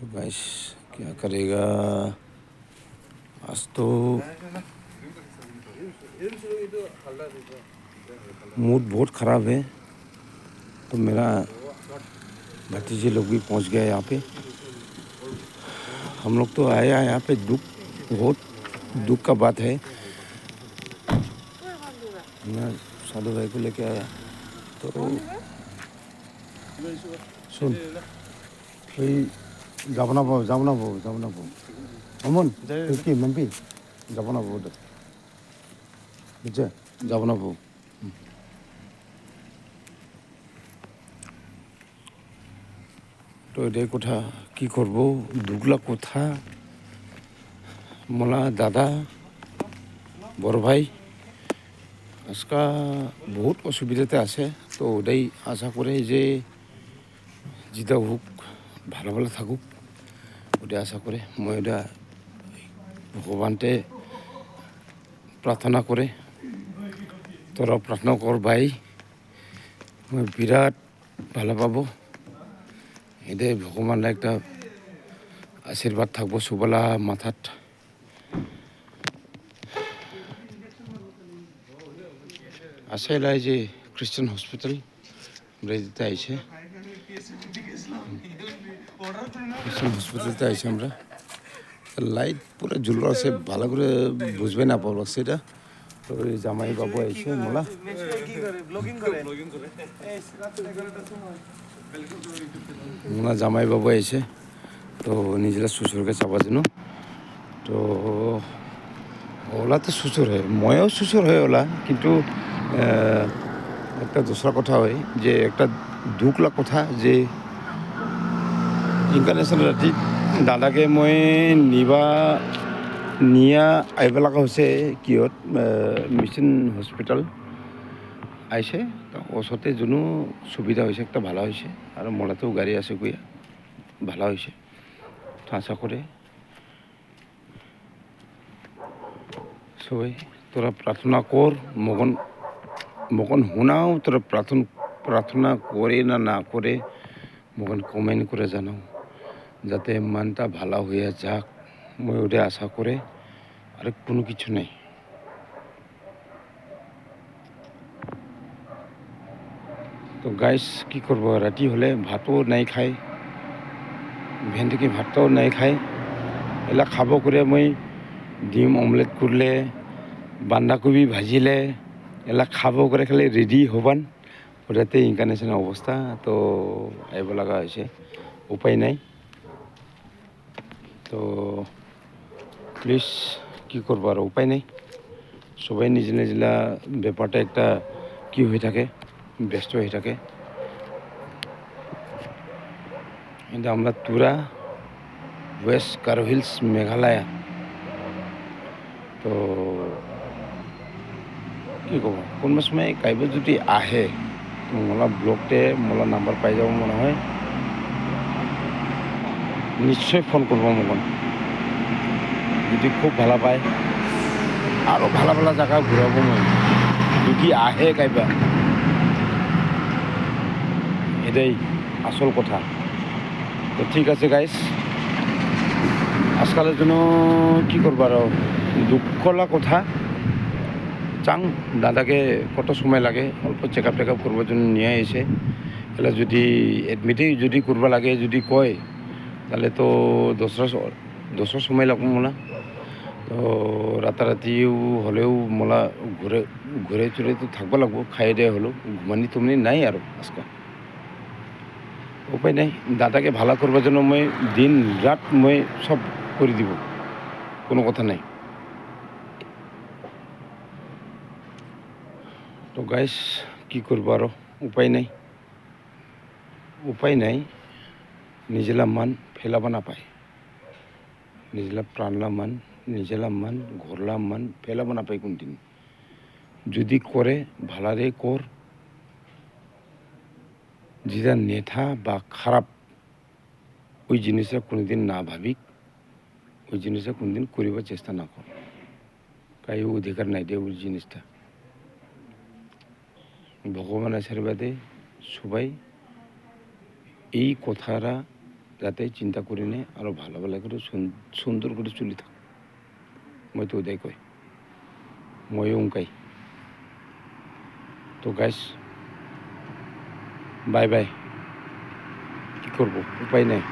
तो गाइस क्या करेगा। आज तो मूड बहुत ख़राब है। तो मेरा भतीजे लोग भी पहुंच गए यहाँ पे। हम लोग तो आया यहाँ पे बहुत दुख का बात है। मैं साधु भाई को लेके आया तो सुन जाबना पाओ अमन की मम्मी जाबना पाओ बुझे जाबना पाओ तो ये कथा कि करब दुगला कथा मोला दादा बड़ भाई आजका बहुत असुविधाते आछे। तो ओटाই आशा करे जे जिदा होक भालो भालो थाकुक ওটাই আশা করে মই ওটা ভগবানতে প্রার্থনা করে তোরা প্রার্থনা কর ভাই মই বিরাট ভালো পাবো। এটাই ভগবানের একটা আশীর্বাদ থাকবো সুবলা মাথাত। আছে এলাই যে খ্রিস্টান হসপিটাল আমরা দিতে আইছে খ্রিস্টান হসপিটালতে আইছে আমরা লাইট পুরো ঝুলো আছে ভালো করে বুঝবে না পাবো সেটা। তো জামাই বাবু আইছে মোলা মোলা জামাই বাবু আইছে তো নিজেরা শ্বশুরকে চাপার জন্য। তো ওলা তো শ্বশুর হয় ময়ও শ্বশুর হয় ওলা কিন্তু একটা দোসরা কথা হয় যে একটা দুখলা কথা যে ইনকারনেশ্যন ৰাতি দাদাকে মই নিয়া আহিব লগা হৈছে কিহত মিছন হস্পিটেল আইছে ওচৰতে যোনো সুবিধা হৈছে একটা ভালো হৈছে আৰু মনাতেও গাড়ী আছে গিয়া ভালো হৈছে। তো আশা করে সবাই তোরা প্রার্থনা কর মগন শুনাও তোরা প্রার্থনা করে না করে মগন কমেন্ট করে জানাও যাতে মনটা ভালো হয়ে যাক। মই ওটা আশা করে আর কোনো কিছু নেই। তো গাইস কি করব রাতি হলে ভাতও নাই খাই ভেন্দিকে ভাতও নাই খাই এলা খাব করে মই ডিম অমলেট করলে বান্ধাকবি ভাজিলে এলা খাব করে খালি রেডি হবান ওটাতে ইনকারনেশনের অবস্থা। তো আহিব লগা হয়েছে উপায় নাই। তো প্লিজ কি করবো আর উপায় নেই। সবাই নিজেরা ব্যাপারটা একটা কি হয়ে থাকে ব্যস্ত হয়ে থাকে। কিন্তু আমরা তুরা ওয়েস্ট গারো হিলস মেঘালয়। তো কি কব কোনো সময় কাইবা যদি আহে মোলা ব্লগতে মোলা নাম্বার পাই যাব মনে হয় নিশ্চয় ফোন করব মগন যদি খুব ভালো পায় আরও ভালো ভালো জায়গা ঘুরাবো মই যদি আহে কাইবা। এটাই আসল কথা। তো ঠিক আছে গাইস আজকালের জন্য কি করবো আর দুঃখলা কথা চাং দাদাকে কত সময় লাগে অল্প চেক আপ করবার জন্য নিয়ে এসে এলা যদি এডমিটেই যদি করবা লাগে যদি কয় তাহলে তো দশরা সময় লাগবো মোলা। তো রাতারাতিও হলেও মোলা ঘুরে চুরে তো থাকবা লাগবো খাই দিয়ে হলেও ঘুমানি টুমনি নাই আর আজকাল উপায় নাই। দাদাকে ভালো করবার জন্য মই দিন রাত মই সব করে দিব কোনো কথা নাই। তো গাইস কি করবো আরো উপায় নাই। নিজেলা মান ফেলাবা না পায় নিজেলা প্রাণলা মান নিজেলা মান ঘরলা মান ফেলাবা না পায় কোনদিন যদি করে ভালারে কর যেটা নেঠা বা খারাপ ওই জিনিসটা কোনোদিন না ভাবিক ওই জিনিসটা কোনোদিন করিবার চেষ্টা না কর কাই অধিকার নাই দে ওই জিনিসটা। ভগবান আশীর্বাদে সবাই এই কথাটা যাতে চিন্তা কৰি নে আৰু ভালো করে সুন্দর করে চলি থাক মইতো ওদাই কয় ময়ো উঙ্কাই তো গাইস বাই বাই কি করব উপায় নাই